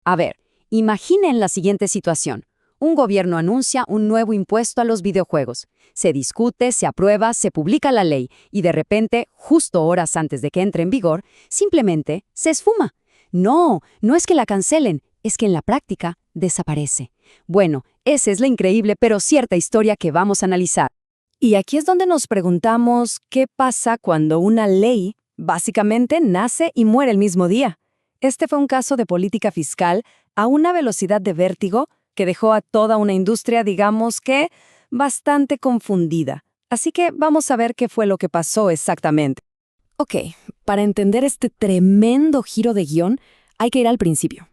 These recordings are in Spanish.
A ver, imaginen la siguiente situación. Un gobierno anuncia un nuevo impuesto a los videojuegos. Se discute, se aprueba, se publica la ley y de repente, justo horas antes de que entre en vigor, simplemente se esfuma. No, no es que la cancelen, es que en la práctica desaparece. Bueno, esa es la increíble pero cierta historia que vamos a analizar. Y aquí es donde nos preguntamos qué pasa cuando una ley básicamente nace y muere el mismo día. Este fue un caso de política fiscal a una velocidad de vértigo que dejó a toda una industria, digamos que, bastante confundida. Así que vamos a ver qué fue lo que pasó exactamente. Ok, para entender este tremendo giro de guión, hay que ir al principio.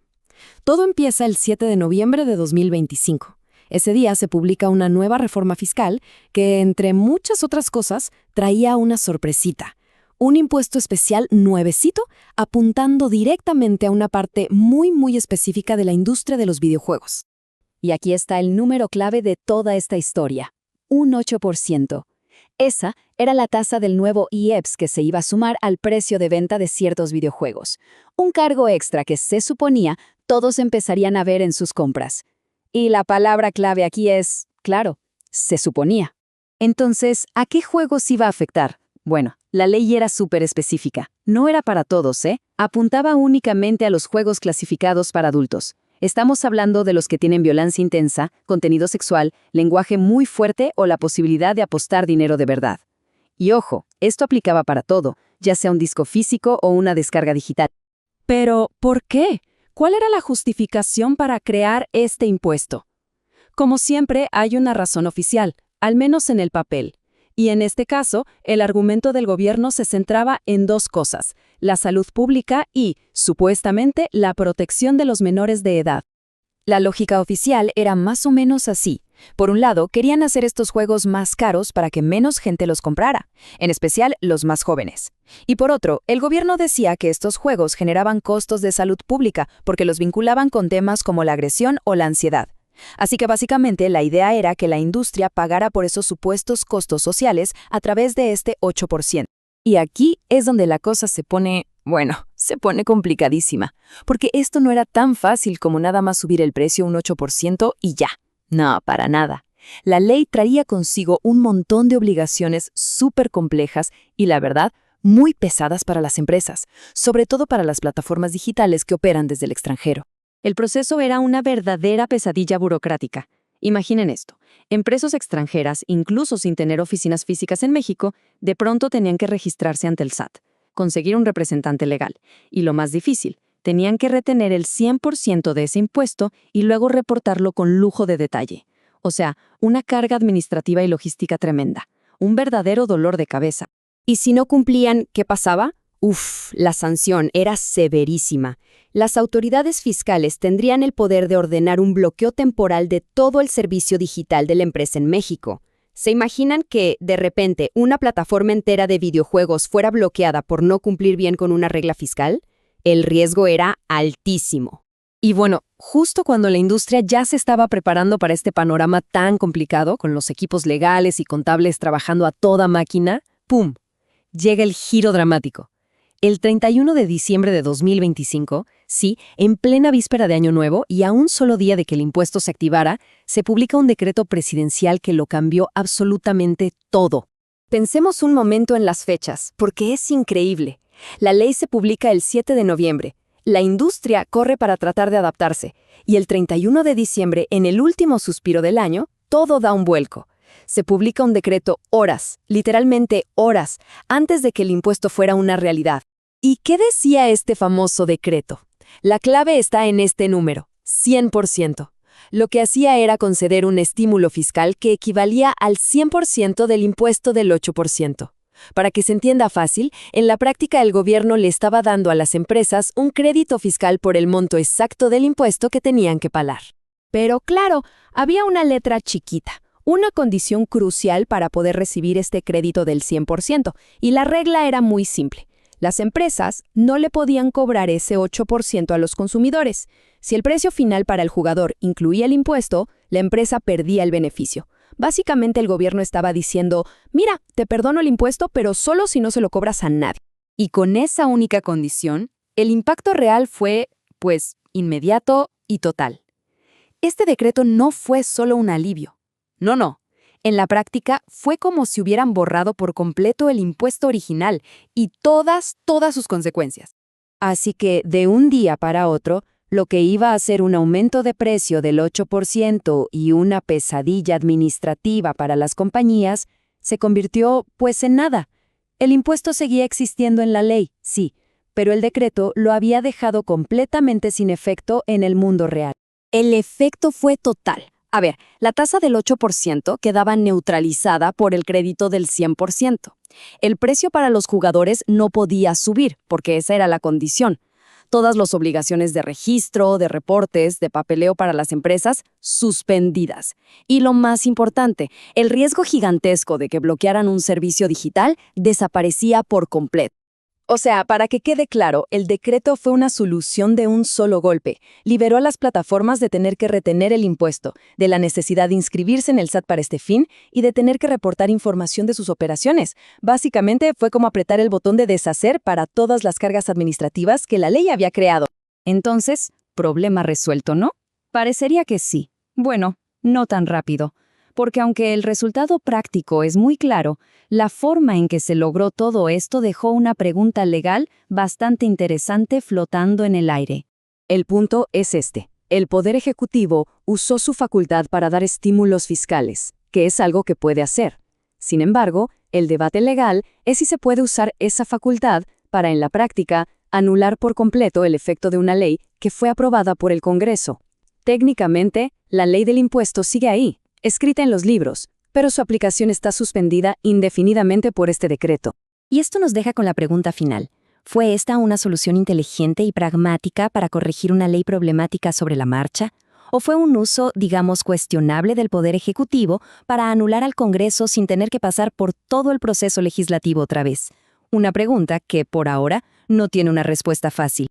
Todo empieza el 7 de noviembre de 2025. Ese día se publica una nueva reforma fiscal que, entre muchas otras cosas, traía una sorpresita. Un impuesto especial nuevecito apuntando directamente a una parte muy específica de la industria de los videojuegos. Y aquí está el número clave de toda esta historia, un 8%. Esa era la tasa del nuevo IEPS que se iba a sumar al precio de venta de ciertos videojuegos. Un cargo extra que se suponía todos empezarían a ver en sus compras. Y la palabra clave aquí es, claro, se suponía. Entonces, ¿a qué juegos iba a afectar? Bueno, la ley era súper específica. No era para todos, ¿eh? Apuntaba únicamente a los juegos clasificados para adultos. Estamos hablando de los que tienen violencia intensa, contenido sexual, lenguaje muy fuerte o la posibilidad de apostar dinero de verdad. Y ojo, esto aplicaba para todo, ya sea un disco físico o una descarga digital. Pero, ¿por qué? ¿Cuál era la justificación para crear este impuesto? Como siempre, hay una razón oficial, al menos en el papel. Y en este caso, el argumento del gobierno se centraba en dos cosas: la salud pública y, supuestamente, la protección de los menores de edad. La lógica oficial era más o menos así. Por un lado, querían hacer estos juegos más caros para que menos gente los comprara, en especial los más jóvenes. Y por otro, el gobierno decía que estos juegos generaban costos de salud pública porque los vinculaban con temas como la agresión o la ansiedad. Así que básicamente la idea era que la industria pagara por esos supuestos costos sociales a través de este 8%. Y aquí es donde la cosa se pone complicadísima, porque esto no era tan fácil como nada más subir el precio un 8% y ya. No, para nada. La ley traía consigo un montón de obligaciones súper complejas y, la verdad, muy pesadas para las empresas, sobre todo para las plataformas digitales que operan desde el extranjero. El proceso era una verdadera pesadilla burocrática. Imaginen esto. Empresas extranjeras, incluso sin tener oficinas físicas en México, de pronto tenían que registrarse ante el SAT, conseguir un representante legal. Y lo más difícil, tenían que retener el 100% de ese impuesto y luego reportarlo con lujo de detalle. O sea, una carga administrativa y logística tremenda. Un verdadero dolor de cabeza. ¿Y si no cumplían, qué pasaba? La sanción era severísima. Las autoridades fiscales tendrían el poder de ordenar un bloqueo temporal de todo el servicio digital de la empresa en México. ¿Se imaginan que, de repente, una plataforma entera de videojuegos fuera bloqueada por no cumplir bien con una regla fiscal? El riesgo era altísimo. Y bueno, justo cuando la industria ya se estaba preparando para este panorama tan complicado, con los equipos legales y contables trabajando a toda máquina, ¡pum!, llega el giro dramático. El 31 de diciembre de 2025, sí, en plena víspera de Año Nuevo y a un solo día de que el impuesto se activara, se publica un decreto presidencial que lo cambió absolutamente todo. Pensemos un momento en las fechas, porque es increíble. La ley se publica el 7 de noviembre. La industria corre para tratar de adaptarse. Y el 31 de diciembre, en el último suspiro del año, todo da un vuelco. Se publica un decreto horas, literalmente horas, antes de que el impuesto fuera una realidad. ¿Y qué decía este famoso decreto? La clave está en este número, 100%. Lo que hacía era conceder un estímulo fiscal que equivalía al 100% del impuesto del 8%. Para que se entienda fácil, en la práctica el gobierno le estaba dando a las empresas un crédito fiscal por el monto exacto del impuesto que tenían que pagar. Pero claro, había una letra chiquita. Una condición crucial para poder recibir este crédito del 100%, y la regla era muy simple. Las empresas no le podían cobrar ese 8% a los consumidores. Si el precio final para el jugador incluía el impuesto, la empresa perdía el beneficio. Básicamente el gobierno estaba diciendo, mira, te perdono el impuesto, pero solo si no se lo cobras a nadie. Y con esa única condición, el impacto real fue, inmediato y total. Este decreto no fue solo un alivio. No. En la práctica fue como si hubieran borrado por completo el impuesto original y todas sus consecuencias. Así que, de un día para otro, lo que iba a ser un aumento de precio del 8% y una pesadilla administrativa para las compañías, se convirtió, pues, en nada. El impuesto seguía existiendo en la ley, sí, pero el decreto lo había dejado completamente sin efecto en el mundo real. El efecto fue total. A ver, la tasa del 8% quedaba neutralizada por el crédito del 100%. El precio para los jugadores no podía subir, porque esa era la condición. Todas las obligaciones de registro, de reportes, de papeleo para las empresas, suspendidas. Y lo más importante, el riesgo gigantesco de que bloquearan un servicio digital desaparecía por completo. O sea, para que quede claro, el decreto fue una solución de un solo golpe. Liberó a las plataformas de tener que retener el impuesto, de la necesidad de inscribirse en el SAT para este fin y de tener que reportar información de sus operaciones. Básicamente fue como apretar el botón de deshacer para todas las cargas administrativas que la ley había creado. Entonces, problema resuelto, ¿no? Parecería que sí. Bueno, no tan rápido. Porque aunque el resultado práctico es muy claro, la forma en que se logró todo esto dejó una pregunta legal bastante interesante flotando en el aire. El punto es este. El Poder Ejecutivo usó su facultad para dar estímulos fiscales, que es algo que puede hacer. Sin embargo, el debate legal es si se puede usar esa facultad para, en la práctica, anular por completo el efecto de una ley que fue aprobada por el Congreso. Técnicamente, la ley del impuesto sigue ahí, escrita en los libros, pero su aplicación está suspendida indefinidamente por este decreto. Y esto nos deja con la pregunta final. ¿Fue esta una solución inteligente y pragmática para corregir una ley problemática sobre la marcha? ¿O fue un uso, digamos, cuestionable del Poder Ejecutivo para anular al Congreso sin tener que pasar por todo el proceso legislativo otra vez? Una pregunta que, por ahora, no tiene una respuesta fácil.